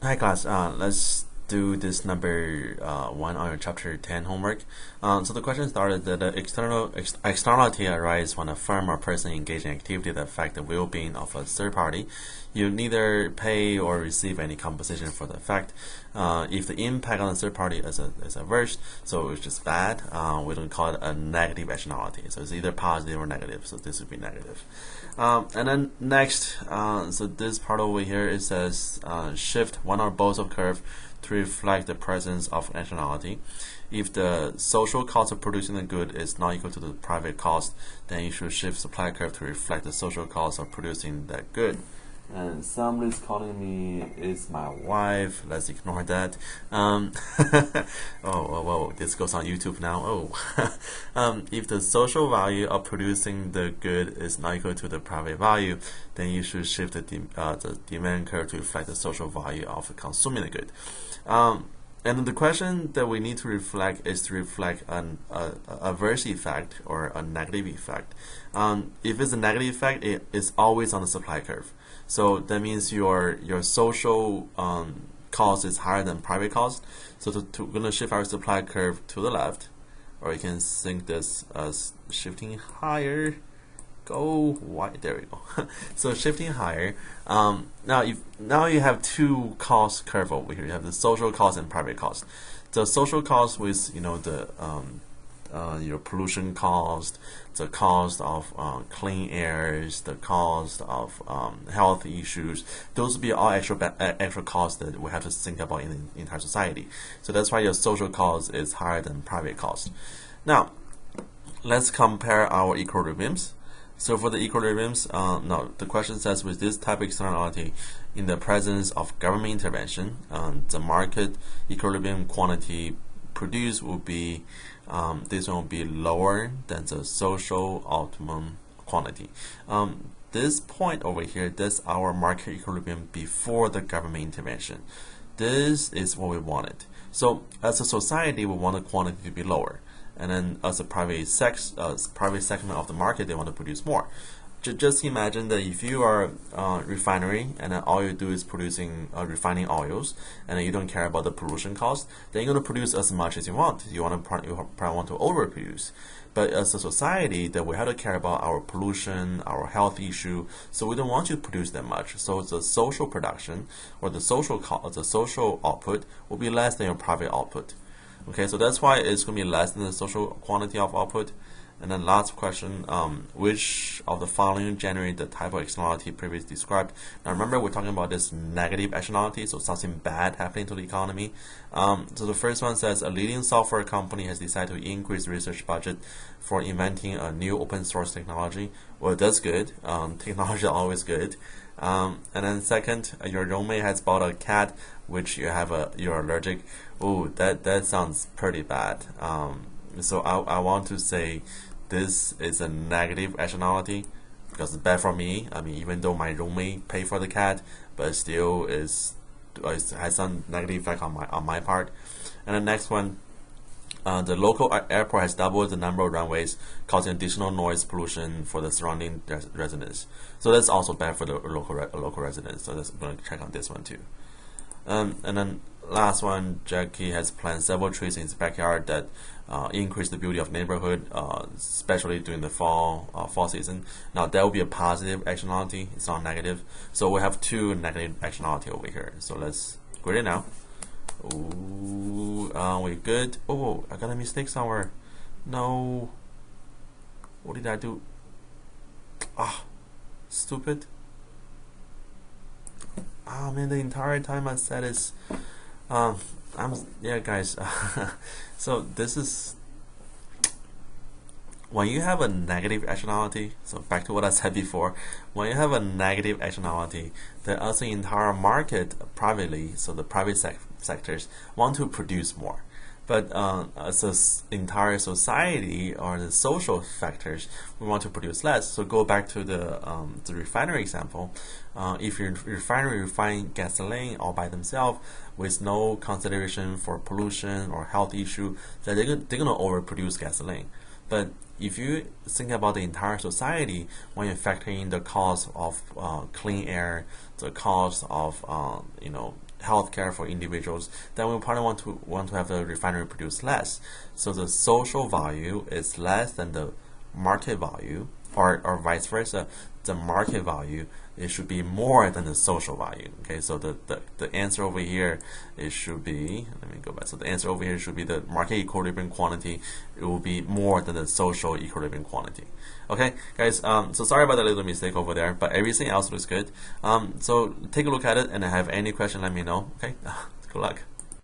Hi class, let's do this number one on your chapter 10 homework. So the question started that the externality arise when a firm or person engage in activity that affect the well-being of a third party. You neither pay or receive any compensation for the effect. If the impact on the third party is adverse, so it's just bad, we don't call it a negative externality. So it's either positive or negative, so this would be negative. And then next, so this part over here, it says shift one or both of curve to reflect the presence of externality. If the social cost of producing the good is not equal to the private cost, then you should shift supply curve to reflect the social cost of producing that good. And somebody's calling me, it's my wife. Let's ignore that. Oh, this goes on YouTube now. If the social value of producing the good is not equal to the private value, then you should shift the demand curve to reflect the social value of consuming the good. And the question that we need to reflect is to reflect an adverse effect or a negative effect. If it's a negative effect, it is always on the supply curve. So that means your social cost is higher than private cost. So we're going to shift our supply curve to the left, or you can think this as shifting higher. Go wide. There we go. So shifting higher. Now you have two cost curve over here. You have the social cost and private cost. The social cost with the your pollution cost, the cost of clean airs, the cost of health issues. Those will be all extra costs that we have to think about in the entire society. So that's why your social cost is higher than private cost. Now, let's compare our equilibriums. So for the equilibriums, now the question says with this type of externality, in the presence of government intervention, the market equilibrium quantity produced will be this one will be lower than the social optimum quantity. This point over here, that's our market equilibrium before the government intervention. This is what we wanted. So as a society, we want the quantity to be lower. And then as a private segment of the market, they want to produce more. Just imagine that if you are a refinery and then all you do is producing refining oils, and then you don't care about the pollution cost, then you're going to produce as much as you want. You probably want to overproduce. But as a society, that we have to care about our pollution, our health issue, so we don't want to produce that much. So the social production or the social output will be less than your private output. Okay, so that's why it's going to be less than the social quantity of output. And then last question, which of the following generate the type of externality previously described? Now remember, we're talking about this negative externality, so something bad happening to the economy. So the first one says a leading software company has decided to increase research budget for inventing a new open source technology. Well, that's good. Technology is always good. And then second, your roommate has bought a cat which you're allergic. Oh, that sounds pretty bad. So I want to say this is a negative externality because it's bad for me. I mean, even though my roommate paid for the cat, but it still has some negative effect on my part. And the next one, the local airport has doubled the number of runways, causing additional noise pollution for the surrounding residents. So that's also bad for the local residents. So I'm going to check on this one too. And then last one, Jackie has planted several trees in his backyard that increase the beauty of neighborhood, especially during the fall season. Now that will be a positive externality. It's not negative. So we have two negative externality over here. So let's grade it now. Ooh, we good. Oh, I got a mistake somewhere. No. What did I do? Stupid. Man, the entire time I said is yeah guys. So this is when you have a negative externality. So back to what I said before, when you have a negative externality, the other entire market privately, so the private sectors want to produce more. But as an entire society or the social factors, we want to produce less. So go back to the refinery example. If your refinery refine gasoline all by themselves with no consideration for pollution or health issue, then they're going to overproduce gasoline. But if you think about the entire society, when you factor in the cost of clean air, the cost of healthcare for individuals, then we probably want to have the refinery produce less. So the social value is less than the market value, or vice versa. The market value, it should be more than the social value. Okay, so the answer over here, it should be, let me go back. So the answer over here should be the market equilibrium quantity. It will be more than the social equilibrium quantity. Okay, guys, so sorry about that little mistake over there, but everything else looks good. So take a look at it, and if you have any question, let me know. Okay, good luck.